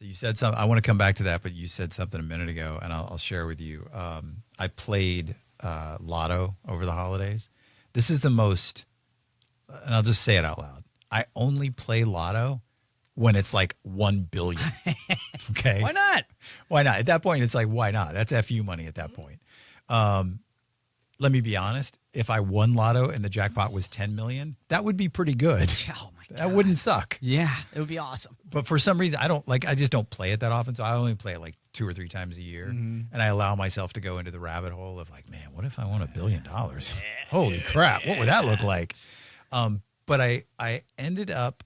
So you said something. I want to come back to that, but you said something a minute ago, and I'll share with you. I played Lotto over the holidays. This is the most, and I'll just say it out loud. I only play Lotto when it's like 1 billion. Okay. Why not? Why not? At that point, it's like, why not? That's FU money at that point. Let me be honest. If I won Lotto and the jackpot was 10 million, that would be pretty good. Oh my God. That wouldn't suck. Yeah, it would be awesome. But for some reason, I just don't play it that often. So I only play it like 2 or 3 times a year. And I allow myself to go into the rabbit hole of like, man, what if I won $1 billion? Holy crap. What would that look like? But I ended up,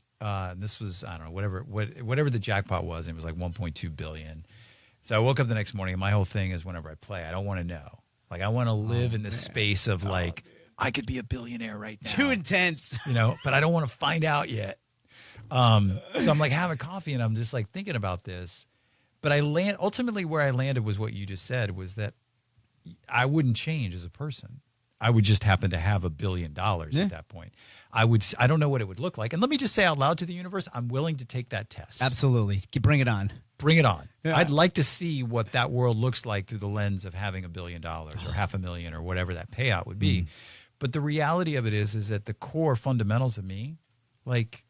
this was, I don't know, whatever the jackpot was, and it was like 1.2 billion. So I woke up the next morning and my whole thing is whenever I play, I don't want to know. Like I want to live in this space of like, I could be a billionaire right now. Too intense. But I don't want to find out yet. So I'm like having coffee and I'm just like thinking about this. But ultimately where I landed was what you just said, was that I wouldn't change as a person. I would just happen to have $1 billion at that point. I don't know what it would look like. And let me just say out loud to the universe, I'm willing to take that test. Absolutely. Bring it on. Bring it on. Yeah. I'd like to see what that world looks like through the lens of having $1 billion or $500,000 or whatever that payout would be. But the reality of it is that the core fundamentals of me, like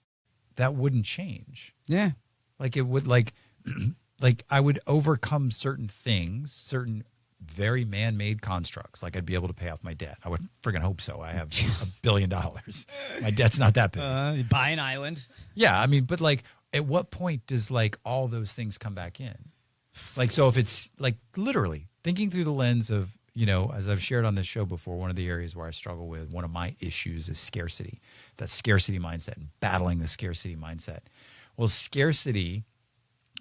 that wouldn't change. Yeah. Like it would like I would overcome certain things, certain very man-made constructs. Like I'd be able to pay off my debt. I would friggin' hope so. I have $1 billion. My debt's not that big. Buy an island. Yeah. I mean, but like at what point does like all those things come back in? Like, so if it's like literally thinking through the lens of, as I've shared on this show before, one of the areas where I struggle with, one of my issues is scarcity, that scarcity mindset and battling the scarcity mindset. Well,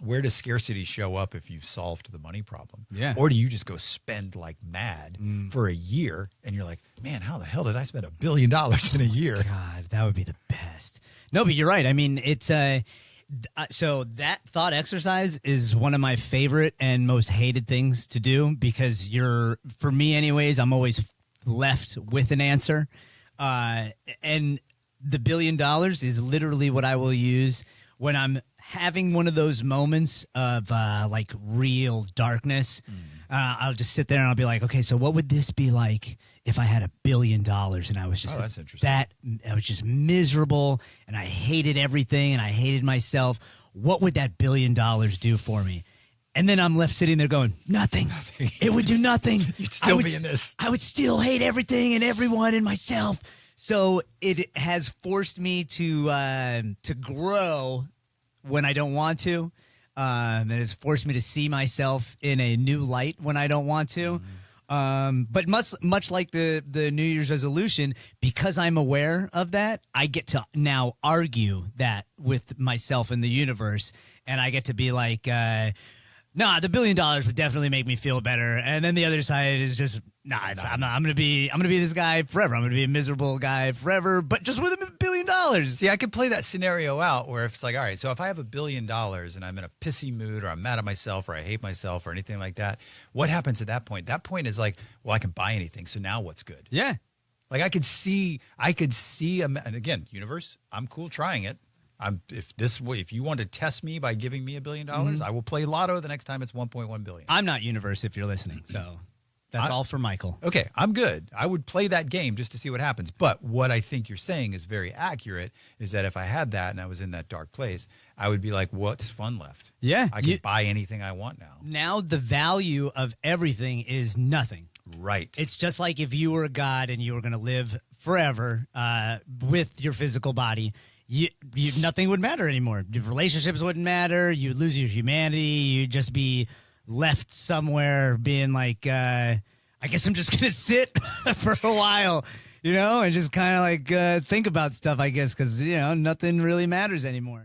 where does scarcity show up if you've solved the money problem? Yeah. Or do you just go spend like mad for a year and you're like, man, how the hell did I spend $1 billion in a year? God, that would be the best. No, but you're right. I mean, it's so that thought exercise is one of my favorite and most hated things to do because for me anyways, I'm always left with an answer. And the $1 billion is literally what I will use when I'm having one of those moments of like real darkness. I'll just sit there and I'll be like, okay, so what would this be like if I had $1 billion and I was just that's interesting. I was just miserable and I hated everything and I hated myself. What would that $1 billion do for me? And then I'm left sitting there going, nothing. It would do nothing. You'd still be in this. I would still hate everything and everyone and myself. So it has forced me to grow when I don't want to. It has forced me to see myself in a new light when I don't want to. But much like the New Year's resolution, because I'm aware of that, I get to now argue that with myself and the universe, and I get to be like, nah, the $1 billion would definitely make me feel better. And then the other side is just, I'm gonna be this guy forever. I'm gonna be a miserable guy forever, but just with $1 billion. See, I could play that scenario out where if it's like, all right, so if I have $1 billion and I'm in a pissy mood or I'm mad at myself or I hate myself or anything like that, what happens at that point? That point is like, well, I can buy anything. So now what's good? Yeah. Like I could see, and again, universe, I'm cool trying it. If you want to test me by giving me $1 billion, I will play Lotto the next time it's 1.1 billion. I'm not universe if you're listening, so that's all for Michael. Okay, I'm good. I would play that game just to see what happens. But what I think you're saying is very accurate, is that if I had that and I was in that dark place, I would be like, what's fun left? Yeah. I can buy anything I want now. Now the value of everything is nothing. Right. It's just like if you were a god and you were going to live forever with your physical body. Nothing would matter anymore. Your relationships wouldn't matter. You'd lose your humanity. You'd just be left somewhere being like, I guess I'm just going to sit for a while, and just kind of like think about stuff, I guess, because, nothing really matters anymore.